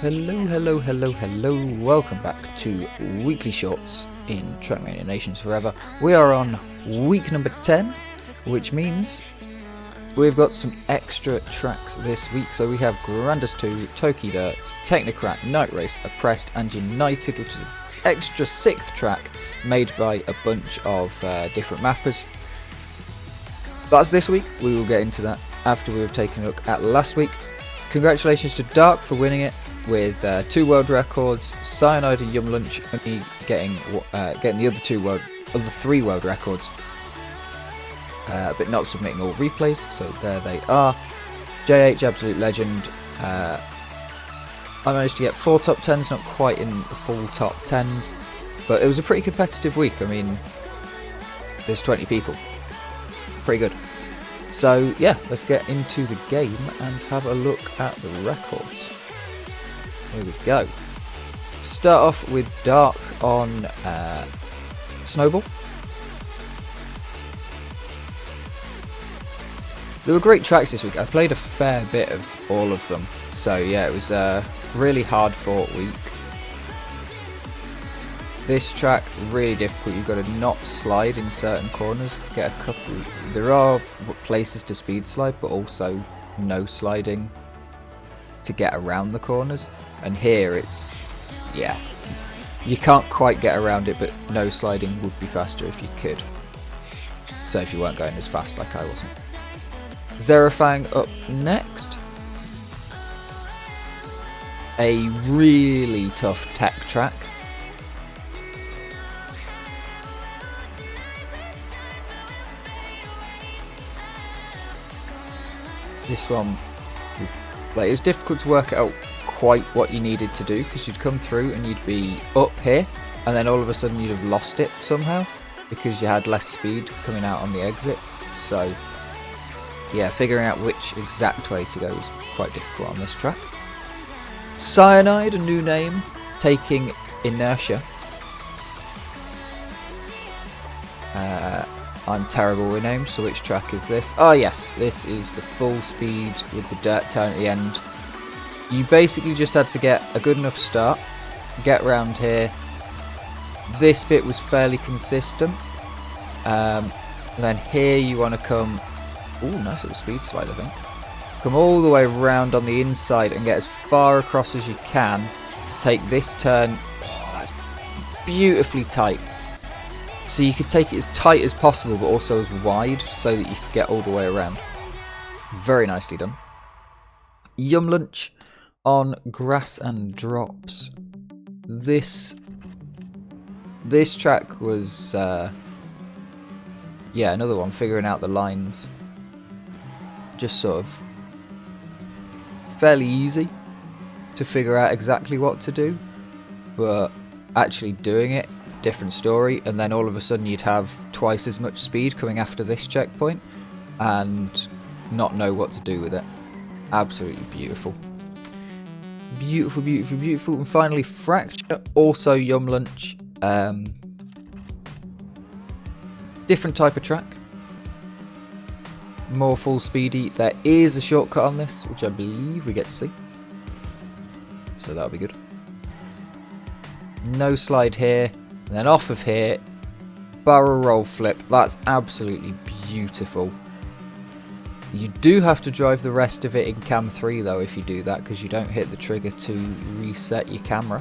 Hello, welcome back to Weekly Shorts in Trackmania Nations Forever. We are on week number 10, which means we've got some extra tracks this week. So we have Grandus 2, Toki Dirt, Technocrat, Night Race, Oppressed and United, which is an extra 6th track made by a bunch of different mappers. That's this week. We will get into that after we have taken a look at last week. Congratulations to Dark for winning it with 2 world records, Cyanide and Yum Lunch only getting the other 3 world records, but not submitting all replays, so there they are. JH, absolute legend. I managed to get 4 top 10s, not quite in the full top 10s, but it was a pretty competitive week. I mean, there's 20 people. Pretty good. So yeah, let's get into the game and have a look at the records. Here we go. Start off with Dark on Snowball. There were great tracks this week. I played a fair bit of all of them. So yeah, it was a really hard fought week. This track, really difficult. You've got to not slide in certain corners. Get a couple. There are places to speed slide, but also no sliding to get around the corners. And here it's, yeah, you can't quite get around it, but no sliding would be faster if you could. So if you weren't going as fast like I wasn't. Zerafang up next. A really tough tech track. This one, it was difficult to work out quite what you needed to do, because you'd come through and you'd be up here and then all of a sudden you'd have lost it somehow because you had less speed coming out on the exit. So yeah, figuring out which exact way to go was quite difficult on this track. Cyanide, a new name, taking Inertia. I'm terrible with names, so which track is this? Oh yes, this is the full speed with the dirt turn at the end. You basically just had to get a good enough start, get round here. This bit was fairly consistent. Then here you want to come, ooh, nice little speed slide I think. Come all the way around on the inside and get as far across as you can to take this turn. Oh, that's beautifully tight. So you could take it as tight as possible, but also as wide, so that you could get all the way around. Very nicely done. Yum Lunch on Grass and Drops. This track was, yeah, another one, figuring out the lines. Just sort of fairly easy to figure out exactly what to do, but actually doing it, different story. And then all of a sudden you'd have twice as much speed coming after this checkpoint and not know what to do with it. Absolutely beautiful. Beautiful. And finally Fracture, also Yum Lunch. Different type of track, more full speedy. There is a shortcut on this, which I believe we get to see, so that'll be good. No slide here. And then off of here, barrel roll flip. That's absolutely beautiful. You do have to drive the rest of it in cam 3 though if you do that, because you don't hit the trigger to reset your camera.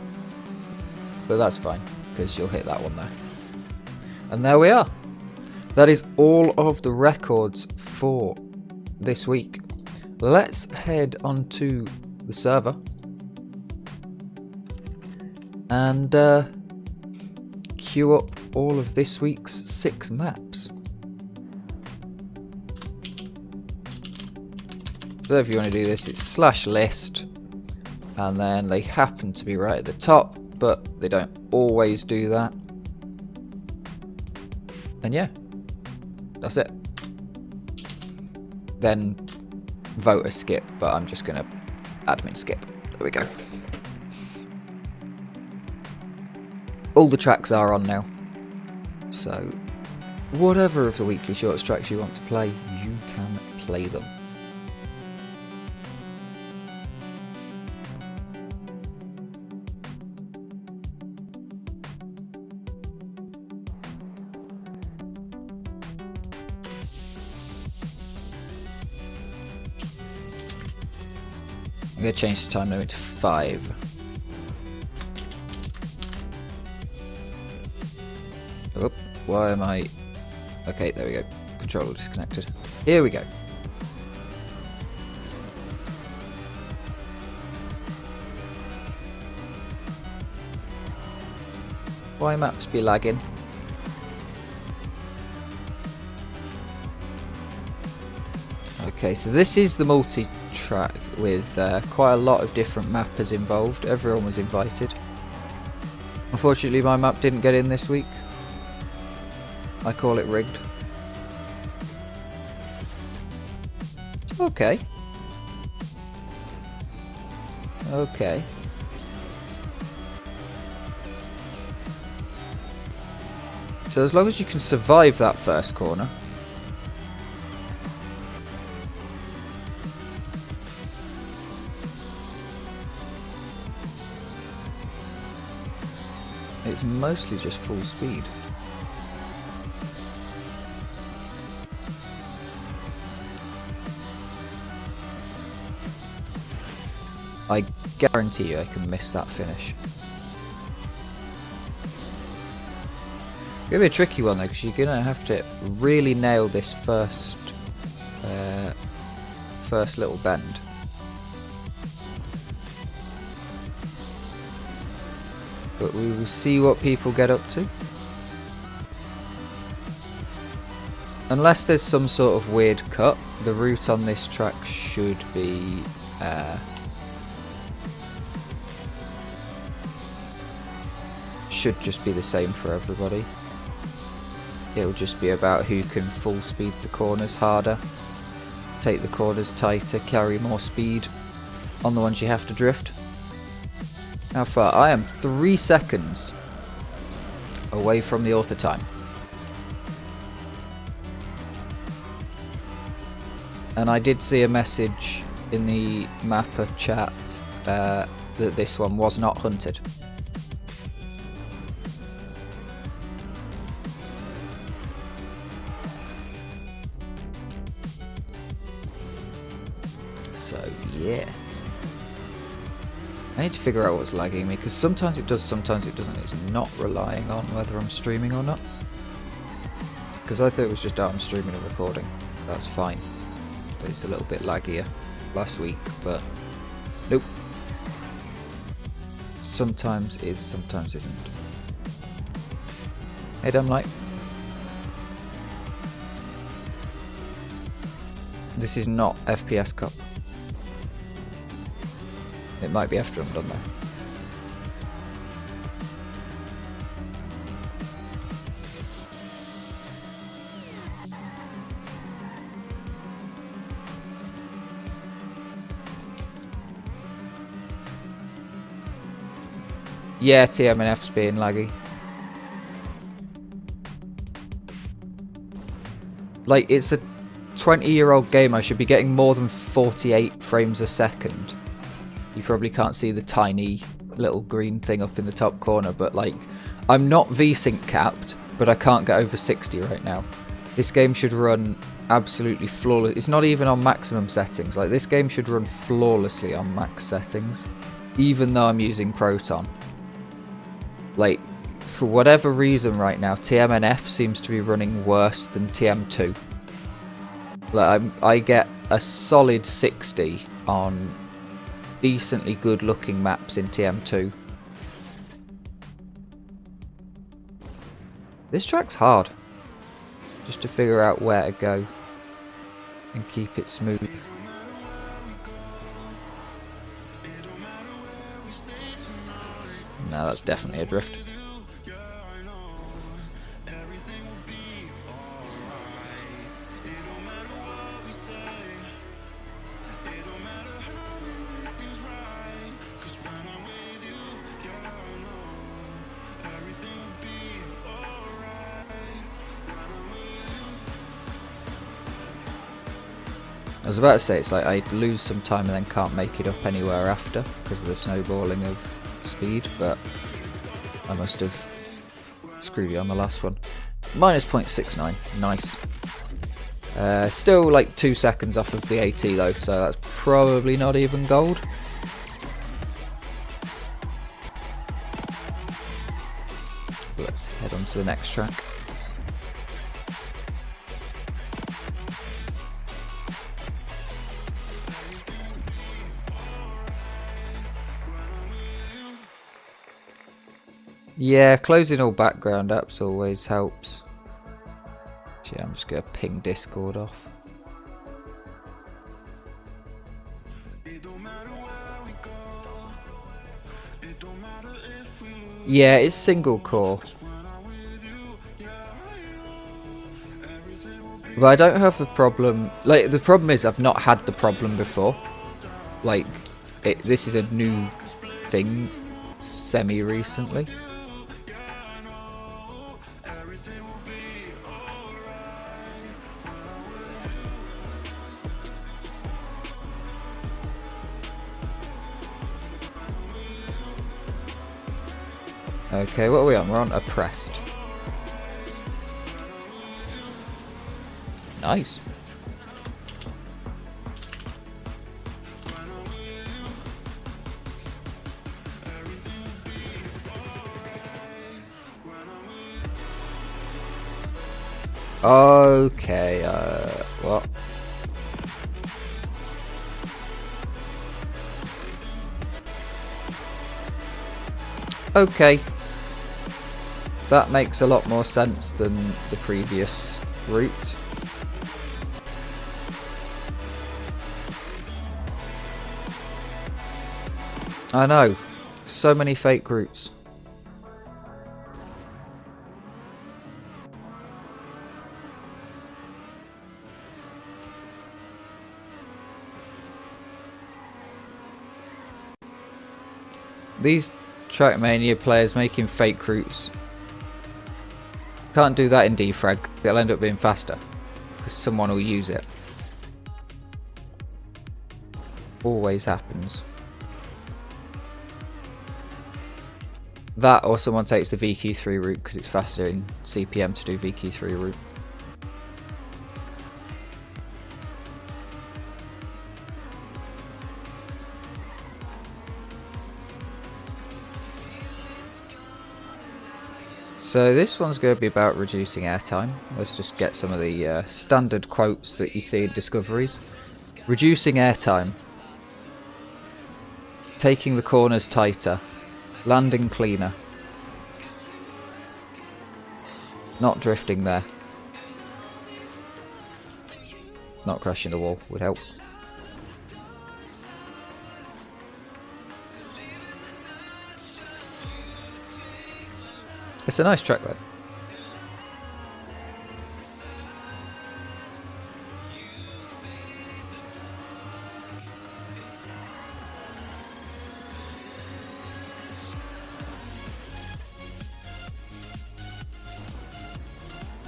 But that's fine, because you'll hit that one there. And there we are. That is all of the records for this week. Let's head onto the server and queue up all of this week's 6 maps. So if you want to do this, it's /list, and then they happen to be right at the top, but they don't always do that. And yeah, that's it. Then vote a skip, but I'm just gonna admin skip. There we go. All the tracks are on now, so whatever of the Weekly Shorts tracks you want to play, you can play them. I'm going to change the time limit to 5. Oh, why am I... Okay, there we go. Controller disconnected. Here we go. Why maps be lagging? Okay, so this is the multi-track with quite a lot of different mappers involved. Everyone was invited. Unfortunately, my map didn't get in this week. I call it rigged. Okay. Okay. So as long as you can survive that first corner. It's mostly just full speed. I guarantee you I can miss that finish. It's gonna be a tricky one though, because you're gonna have to really nail this first little bend. But we will see what people get up to. Unless there's some sort of weird cut, the route on this track should be should just be the same for everybody. It will just be about who can full speed the corners harder, take the corners tighter, carry more speed on the ones you have to drift. How far? I am 3 seconds away from the author time. And I did see a message in the mapper chat that this one was not hunted. So yeah, I need to figure out what's lagging me, because sometimes it does, sometimes it doesn't. It's not relying on whether I'm streaming or not, because I thought it was just I'm streaming and recording. That's fine. But it's a little bit laggier last week, but nope. Sometimes is, sometimes isn't. Hey Dumb Light. This is not FPS Cup. It might be after I'm done though. Yeah, TMNF's being laggy. Like, it's a 20-year-old game. I should be getting more than 48 frames a second. You probably can't see the tiny little green thing up in the top corner, but like, I'm not VSync capped, but I can't get over 60 right now. This game should run absolutely flawless. It's not even on maximum settings. Like, this game should run flawlessly on max settings, even though I'm using Proton. Like, for whatever reason right now, TMNF seems to be running worse than TM2. Like, I get a solid 60 on decently good looking maps in TM2. This track's hard, just to figure out where to go and keep it smooth. No, that's definitely a drift. I was about to say, it's like I lose some time and then can't make it up anywhere after because of the snowballing of speed, but I must have screwed you on the last one. Minus 0.69, nice. Still like 2 seconds off of the AT though, so that's probably not even gold. Let's head on to the next track. Yeah, closing all background apps always helps. Yeah, I'm just going to ping Discord off. Yeah, it's single core. But I don't have the problem. Like, the problem is I've not had the problem before. Like, this is a new thing semi-recently. Okay, what are we on? We're on oppressed. Nice. Okay, what? Okay. That makes a lot more sense than the previous route. I know. So many fake routes. These Trackmania players making fake routes. Can't do that in defrag. It'll end up being faster. Because someone will use it. Always happens. That or someone takes the VQ3 route because it's faster in CPM to do VQ3 route. So this one's going to be about reducing airtime. Let's just get some of the standard quotes that you see in discoveries. Reducing airtime. Taking the corners tighter. Landing cleaner. Not drifting there. Not crashing the wall would help. It's a nice track though.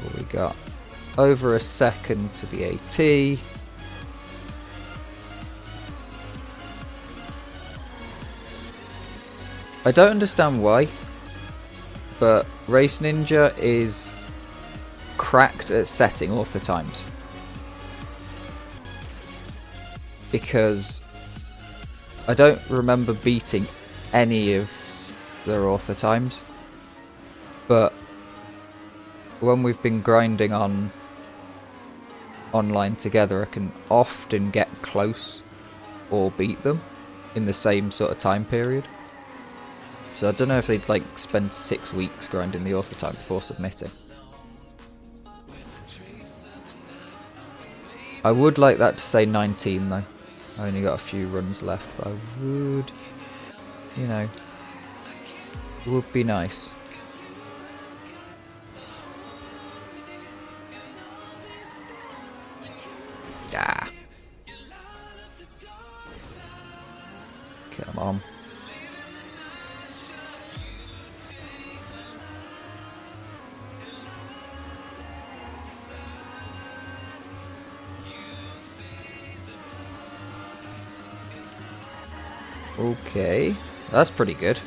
What we got? Over a second to the AT. I don't understand why. But Race Ninja is cracked at setting author times. Because I don't remember beating any of their author times. But when we've been grinding on online together, I can often get close or beat them in the same sort of time period. So I don't know if they'd like spend 6 weeks grinding the author time before submitting. I would like that to say 19 though. I only got a few runs left, but I would, you know, it would be nice. Ah. Come on. Okay, that's pretty good.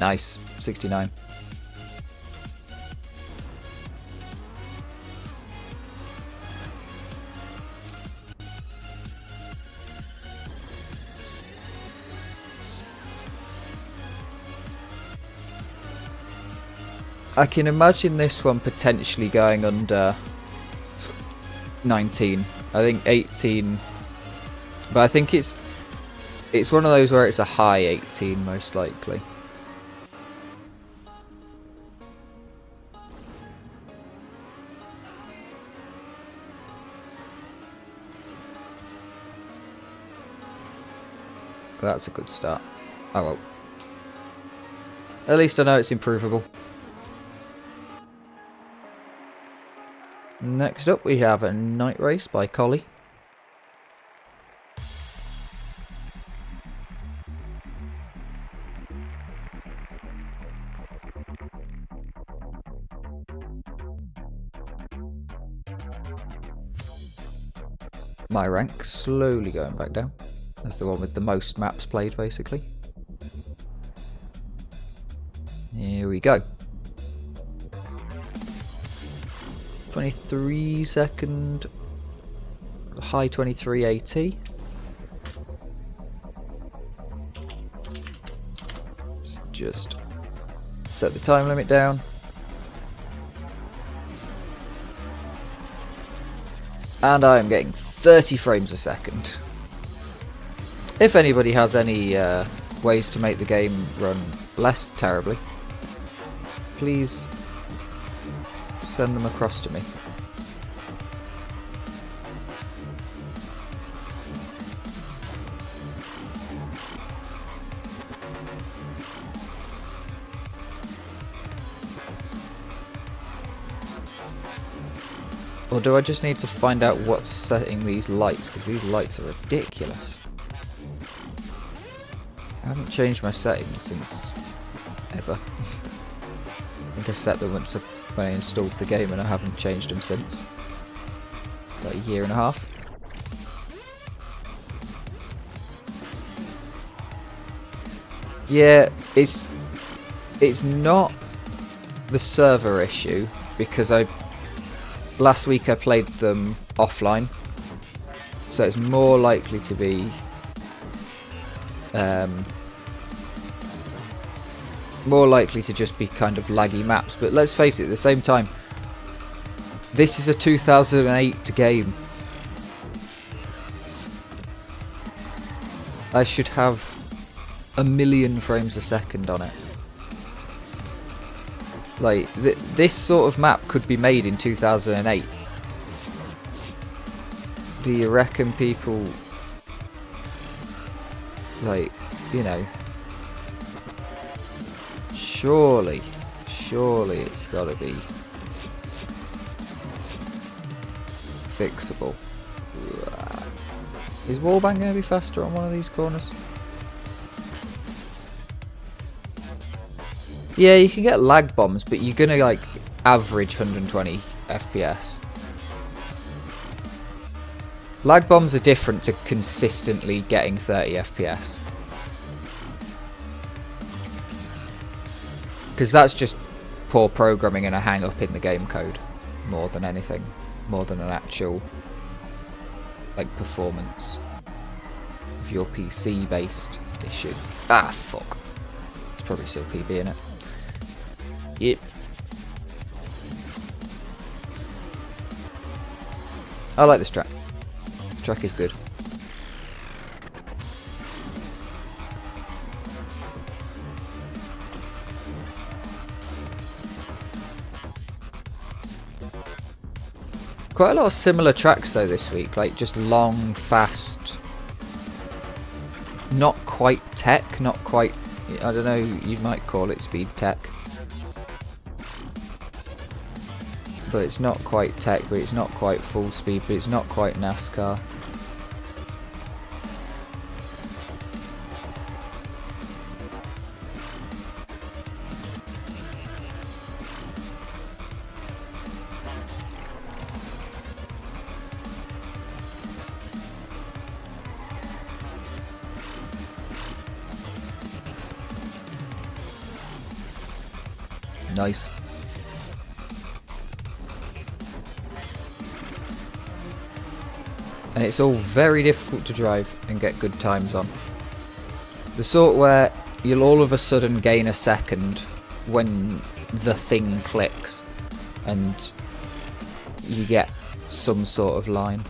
Nice, 69. I can imagine this one potentially going under 19. I think 18, but I think it's one of those where it's a high 18 most likely. That's a good start. Oh well. At least I know it's improvable. Next up we have a night race by Collie. My rank slowly going back down. That's the one with the most maps played, basically. Here we go. 23 second, high 23 AT. Let's just set the time limit down. And I am getting 30 frames a second. If anybody has any ways to make the game run less terribly, please send them across to me. Or do I just need to find out what's setting these lights? Because these lights are ridiculous. I haven't changed my settings since ever. I think I set them once when I installed the game and I haven't changed them since. About a year and a half. Yeah, it's not the server issue because last week I played them offline, so it's more likely to be more likely to just be kind of laggy maps. But let's face it, at the same time, this is a 2008 game. I should have 1,000,000 frames a second on it. Like, this sort of map could be made in 2008. Do you reckon people, like, you know, surely it's got to be fixable. Is wallbang going to be faster on one of these corners? Yeah, you can get lag bombs, but you're going to like average 120 FPS. Lag bombs are different to consistently getting 30 FPS. Because that's just poor programming and a hang up in the game code more than anything. More than an actual like performance of your PC based issue. Ah, fuck. It's probably still PB in it. Yep. I like this track. The track is good. Quite a lot of similar tracks though this week, like just long, fast, not quite tech, not quite, I don't know, you might call it speed tech. But it's not quite tech, but it's not quite full speed, but it's not quite NASCAR. Nice. And it's all very difficult to drive and get good times on. The sort where you'll all of a sudden gain a second when the thing clicks and you get some sort of line.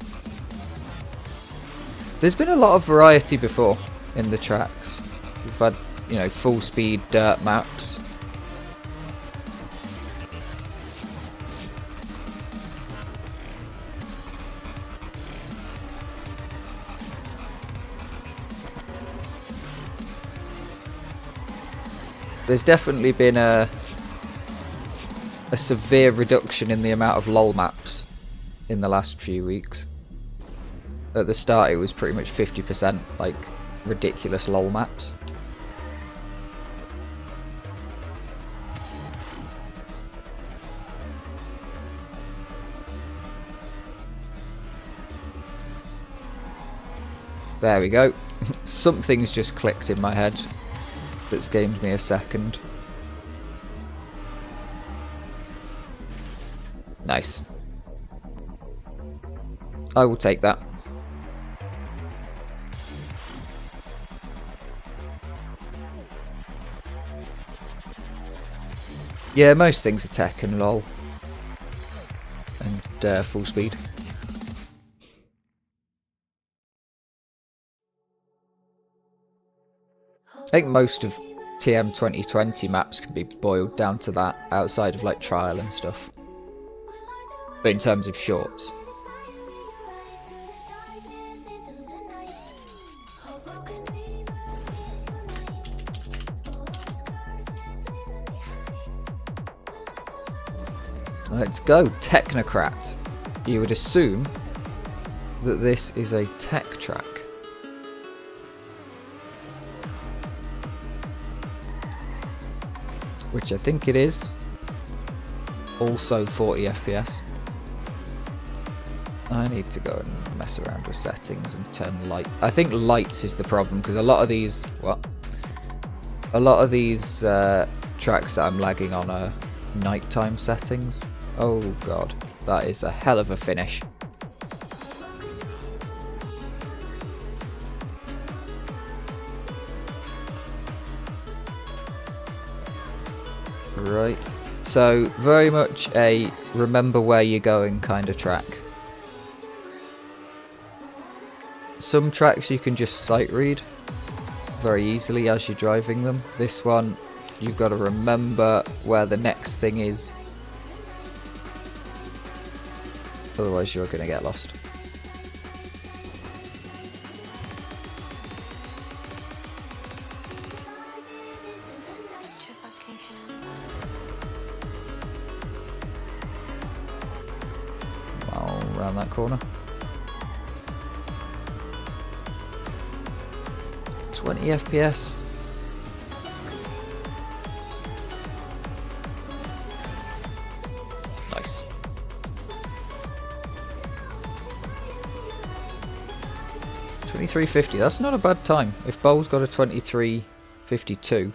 There's been a lot of variety before in the tracks. We've had, you know, full speed dirt maps. There's definitely been a severe reduction in the amount of LOL maps in the last few weeks. At the start it was pretty much 50%, like, ridiculous LOL maps. There we go. Something's just clicked in my head that's gained me a second. Nice. I will take that. Yeah, most things are tech and LOL. And full speed. I think most of TM 2020 maps can be boiled down to that, outside of like trial and stuff. But in terms of shorts. Let's go, Technocrat. You would assume that this is a tech track. Which I think it is. Also 40 FPS. I need to go and mess around with settings and turn light. I think lights is the problem, because a lot of these... What? A lot of these tracks that I'm lagging on are nighttime settings. Oh god, that is a hell of a finish. Right, so very much a remember where you're going kind of track. Some tracks you can just sight read very easily as you're driving them. This one, you've got to remember where the next thing is. Otherwise you're going to get lost. Around that corner. 20 FPS. Nice. $23.50. That's not a bad time. If Bowl's got a 23.52.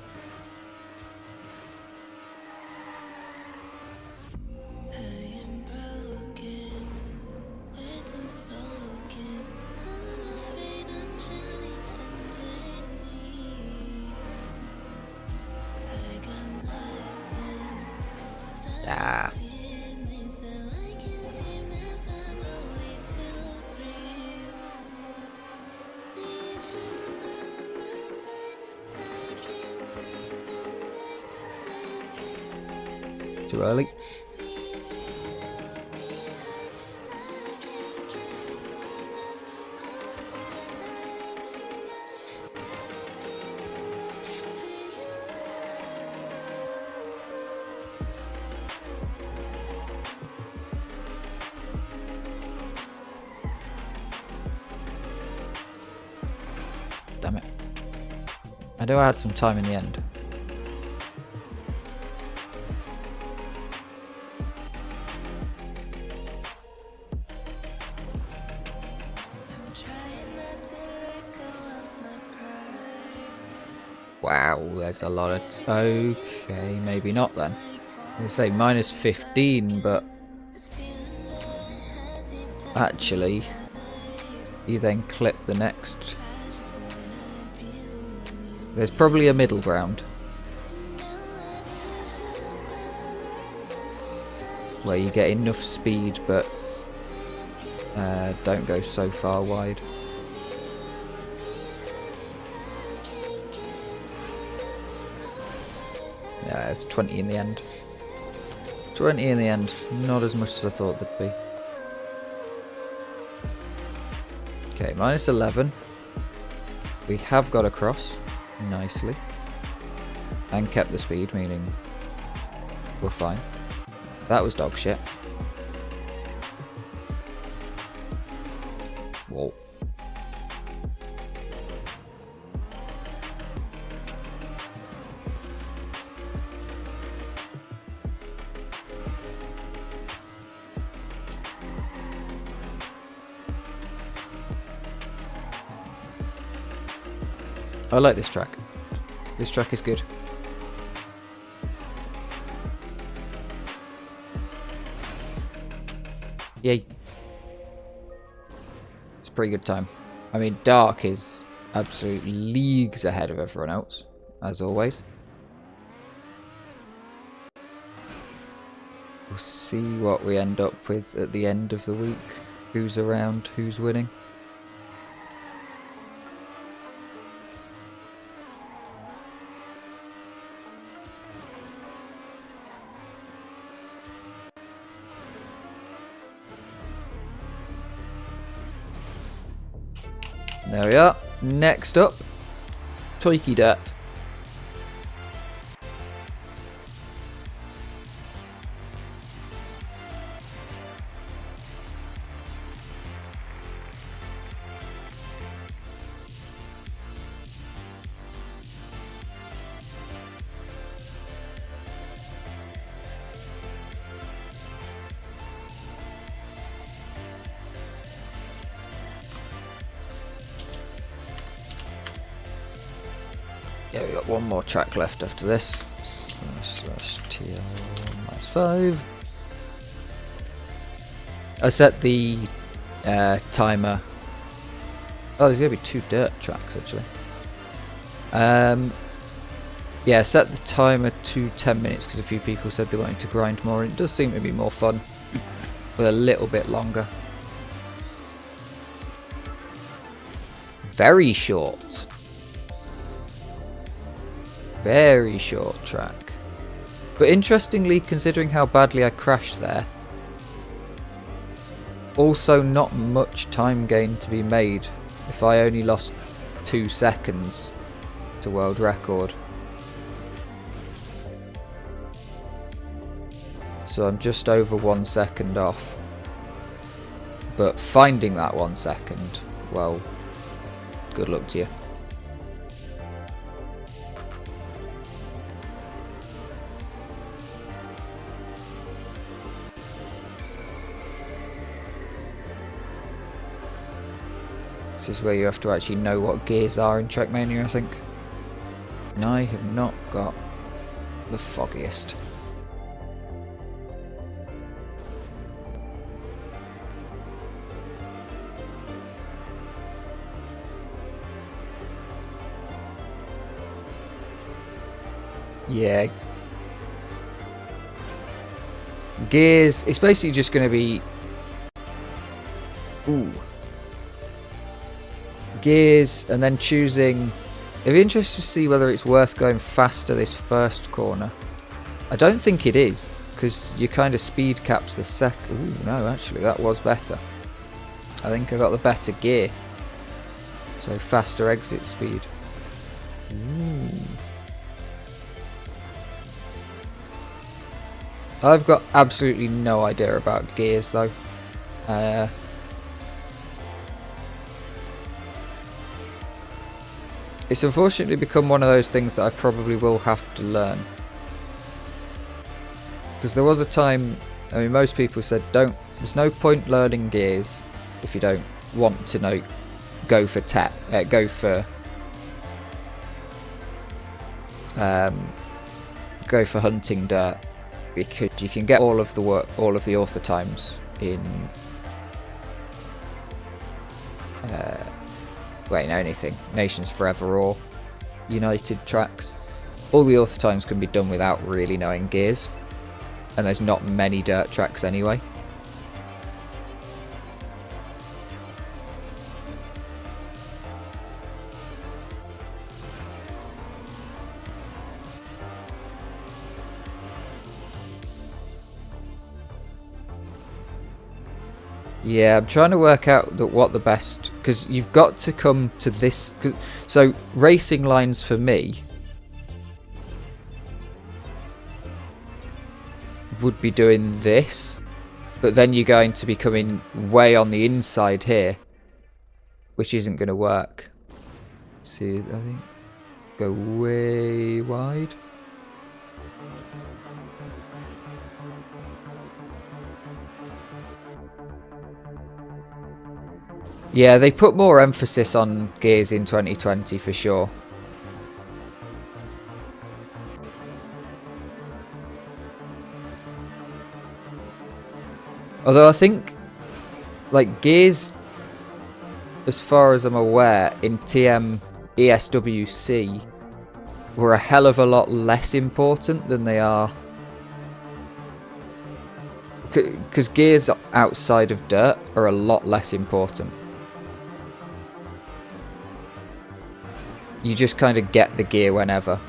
Ah. Too early. Damn it. I know I had some time in the end. Wow, there's a lot of... Okay, maybe not then. I say minus 15, but... Actually, you then clip the next... There's probably a middle ground. where you get enough speed but don't go so far wide. Yeah, it's 20 in the end. 20 in the end, not as much as I thought there'd be. Okay, minus 11. We have got across nicely. And kept the speed, meaning we're fine. That was dog shit. Whoa. I like this track. This track is good. Yay. It's a pretty good time. I mean, Dark is absolutely leagues ahead of everyone else, as always. We'll see what we end up with at the end of the week. Who's around, who's winning. There we are. Next up, Toiki Dirt. Yeah, we got one more track left after this. /TL-5. I set the timer. Oh, there's going to be 2 dirt tracks actually. Yeah, set the timer to 10 minutes because a few people said they wanted to grind more. And it does seem to be more fun, but a little bit longer. Very short. Very short track. But interestingly, considering how badly I crashed there, also not much time gain to be made if I only lost 2 seconds to world record. So I'm just over 1 second off. But finding that 1 second, well, good luck to you. This is where you have to actually know what gears are in Trackmania, I think. And I have not got the foggiest. Yeah. Gears, it's basically just going to be... Ooh. Gears, and then choosing... It'd be interesting to see whether it's worth going faster this first corner. I don't think it is, because you kind of speed capped the second... Ooh, no, actually, that was better. I think I got the better gear. So faster exit speed. Ooh. I've got absolutely no idea about gears, though. It's unfortunately become one of those things that I probably will have to learn. Because there was a time, I mean, most people said there's no point learning gears if you don't want to know, go for hunting dirt, because you can get all of the author times in anything, Nations Forever or United tracks. All the author times can be done without really knowing gears. and there's not many dirt tracks anyway. Yeah, I'm trying to work out what the best, because you've got to come to this. So racing lines for me would be doing this, but then you're going to be coming way on the inside here, which isn't going to work. Let's see, I think go way wide. Yeah, they put more emphasis on gears in 2020 for sure. Although I think, like, gears, as far as I'm aware, in TM ESWC were a hell of a lot less important than they are. Because gears outside of dirt are a lot less important. You just kind of get the gear whenever.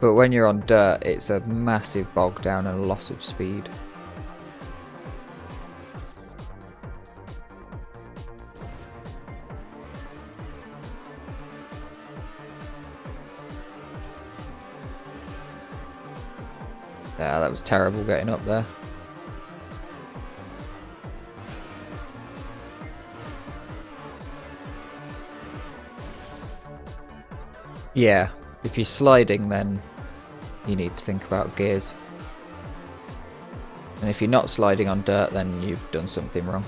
But when you're on dirt, it's a massive bog down and a loss of speed. Yeah, that was terrible getting up there. Yeah, if you're sliding, then you need to think about gears. And if you're not sliding on dirt, then you've done something wrong.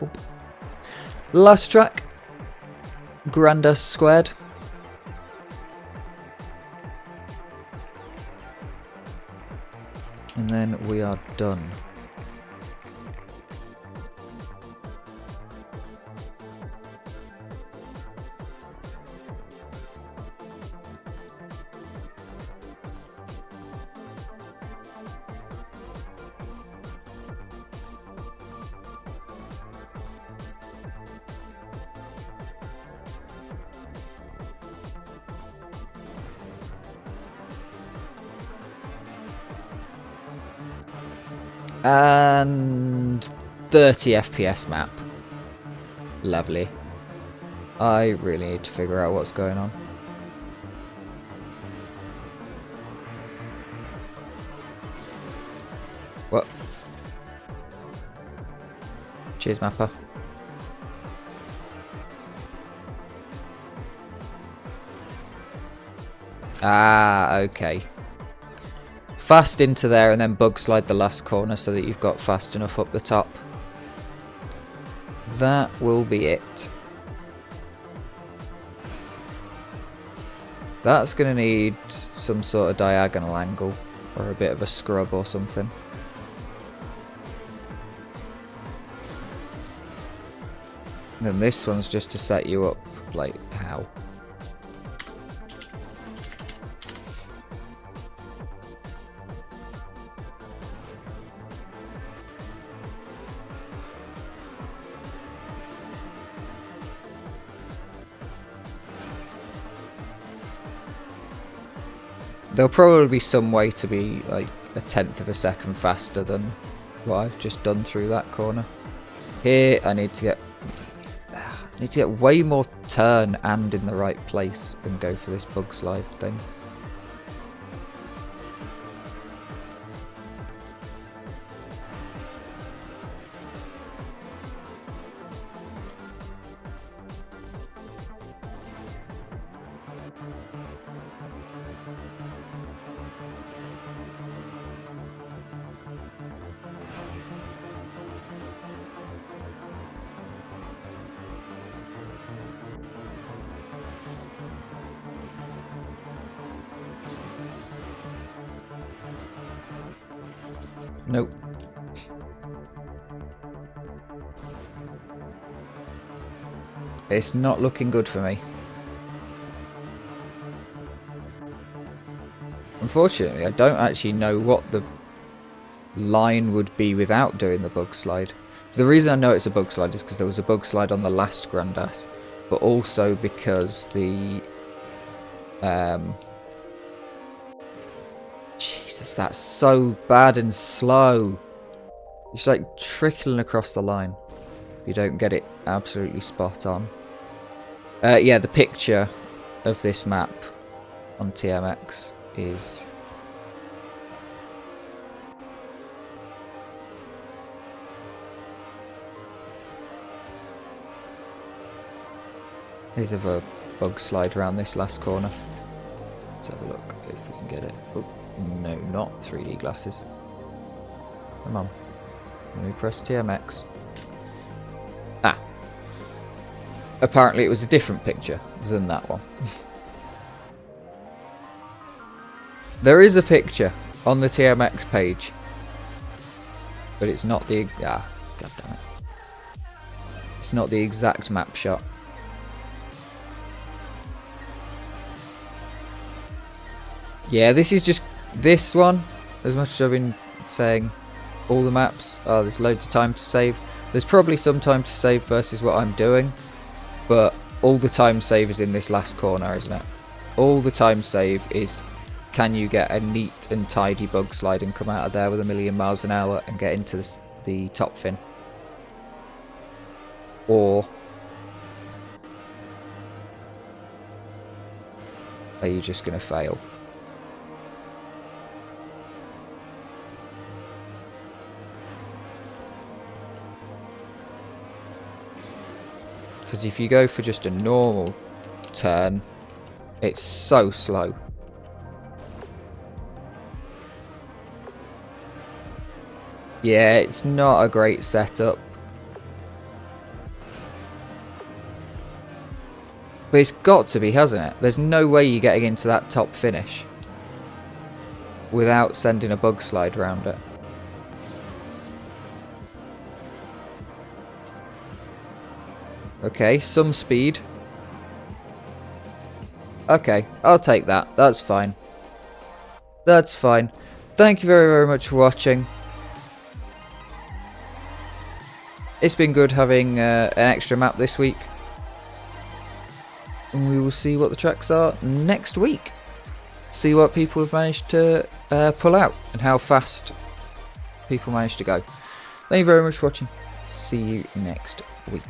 Oop. Last track, Grandus Squared. And then we are done. And 30 FPS map. Lovely. I really need to figure out what's going on. What? Cheers, mapper. Ah, okay. Fast into there and then bug slide the last corner so that you've got fast enough up the top. That will be it. That's going to need some sort of diagonal angle or a bit of a scrub or something. And then this one's just to set you up, like, how? There'll probably be some way to be like a 1/10 of a second faster than what I've just done through that corner. Here I need to get way more turn and in the right place and go for this bug slide thing. Nope. It's not looking good for me. Unfortunately, I don't actually know what the line would be without doing the bug slide. So the reason I know it's a bug slide is because there was a bug slide on the last Grandass, but also because the Jesus, that's so bad and slow. It's like trickling across the line if you don't get it absolutely spot on. Yeah, the picture of this map on TMX is here's a bug slide around this last corner. Let's have a look if we can get it. Oh, no, not 3D glasses. Come on. Let me press TMX. Ah. Apparently it was a different picture than that one. There is a picture on the TMX page, but it's not the... Ah, god damn it. It's not the exact map shot. Yeah, this is just this one. As much as I've been saying, all the maps, oh, there's loads of time to save. There's probably some time to save versus what I'm doing, but all the time save is in this last corner, isn't it? All the time save is, can you get a neat and tidy bug slide and come out of there with 1,000,000 miles an hour and get into the top fin? Or are you just going to fail? Because if you go for just a normal turn, it's so slow. Yeah, it's not a great setup. But it's got to be, hasn't it? There's no way you're getting into that top finish without sending a bug slide around it. Okay, some speed. Okay, I'll take that. That's fine. That's fine. Thank you very, very much for watching. It's been good having an extra map this week. And we will see what the tracks are next week. See what people have managed to pull out and how fast people manage to go. Thank you very much for watching. See you next week.